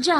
যা।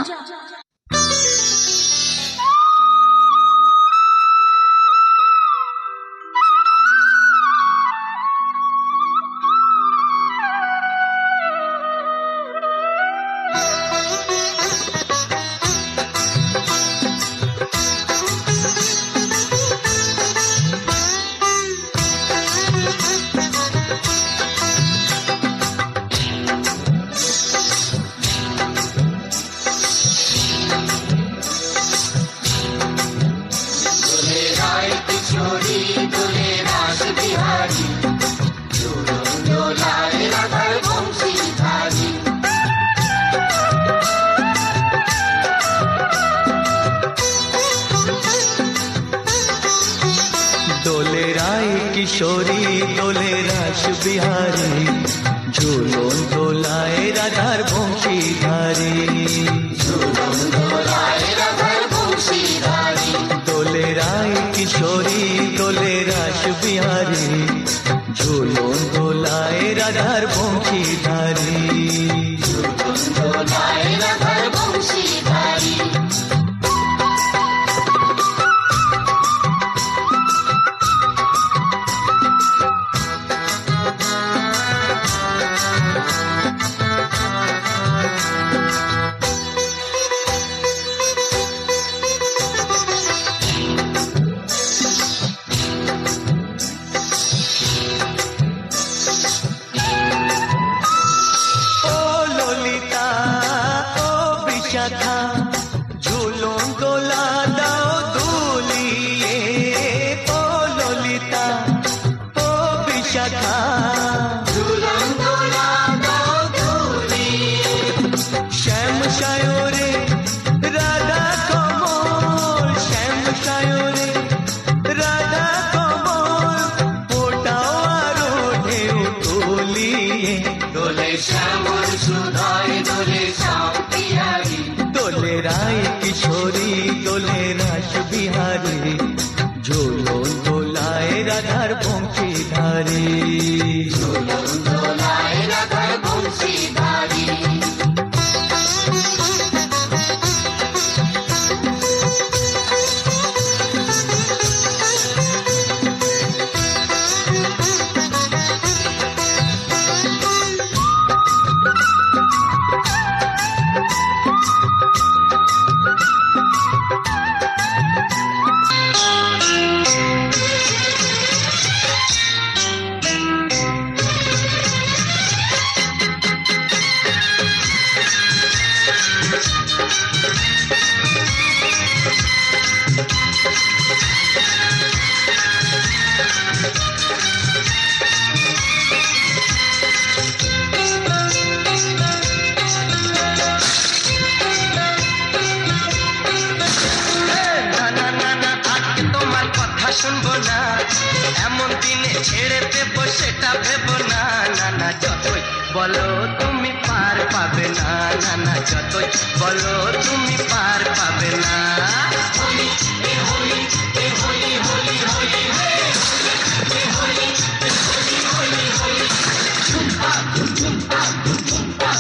দোলে রায় কিশোরী দোলে রাস বিহারী, ঝুলন দোলায় রাধার বংশীধারী। দোলে রায় কিশোরী দোলে রাস বিহারী, ঝুলন দোলায় রাধার বংশীধারী। ঝুলন দোলা দাও দুলিয়ে, ও ললিতা ও বিশাখা। ঝুলন দোলা দাও দুলিয়ে, শ্যাম সায়রে রাধা কমল, শ্যাম সায়রে রাধা কমল, ওটাও আরো ঢেউ তুলিয়ে। দোলে শ্যামল সুধায় দোলে শ্যাম বিহারী, দোলে রায় কিশোরী দোলে রাস বিহারী, ঝুলন দোলায় রাধার বংশীধারী। ঝুলন দোলায় রাধার বংশীধারী। শুনবো না এমন দিনে ছেড়ে দেবো সেটা ভেবো না। নানা যতই বলো তুমি পার পাবে না, নানা যতই বলো তুমি পার পাবে না। হোলি হোলি হোলি হোলি হোলি হোলি হোলি হোলি ঝুমপা ঝুমপা ঝুমপা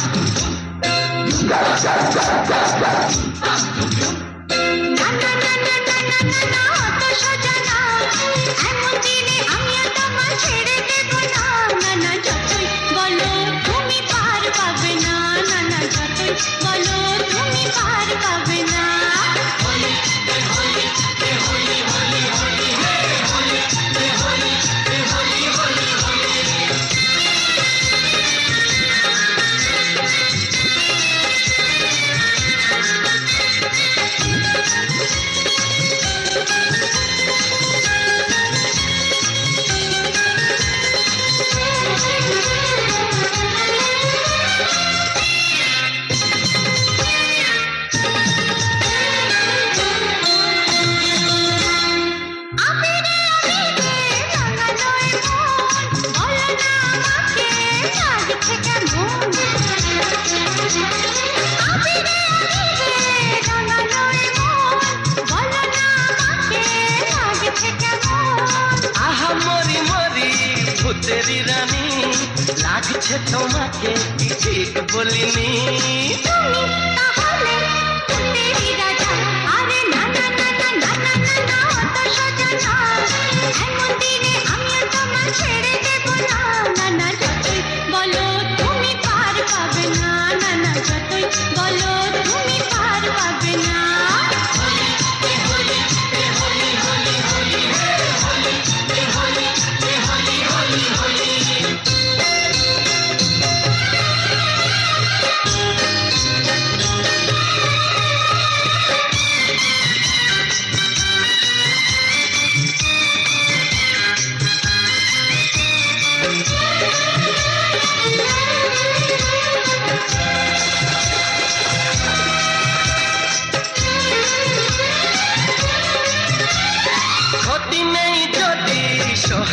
ভূতেরি রানী লাগছে তোমাকে কি ঠিক বলিনি?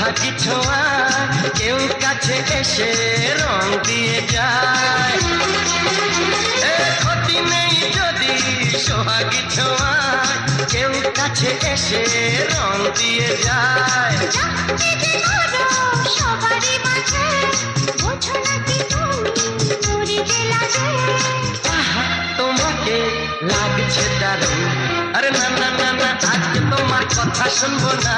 সোহাগী ছোঁয়া কেউ কাছে এসে রং দিয়ে যায়। এ ক্ষতি নেই যদি সোহাগী ছোঁয়া কেউ কাছে এসে রং দিয়ে যায়। সবারই মাঝে বোঝো নাকি তুমি মরিতে লাগে। আহা, তোমাকে লাগছে দারুণ। আরে না না না না, আজকে তোমার কথা শুনবো না,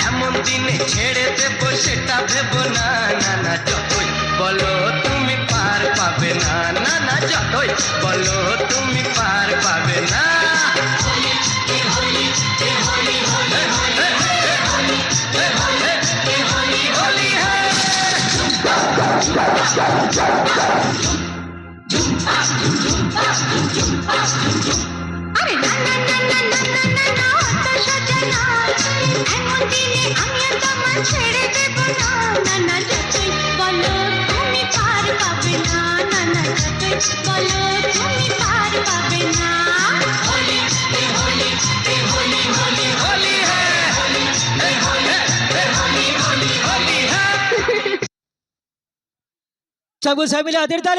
এমন দিনে ছেড়ে দেবো সেটা ভেবো না। না না, যতই বলো তুমি পার পাবে না। না না, যতই বলো তুমি পার পাবে না। আরে না না না না না না না না, অত সোজা না। এমন দিনে আমিও তোমার ছেড়ে দেব না। না না, যতই বলো তুমি পার পাবে না। না না, যতই বলো তুমি পার পাবে না। হোলি সবুজ মিলে হাতের তালি।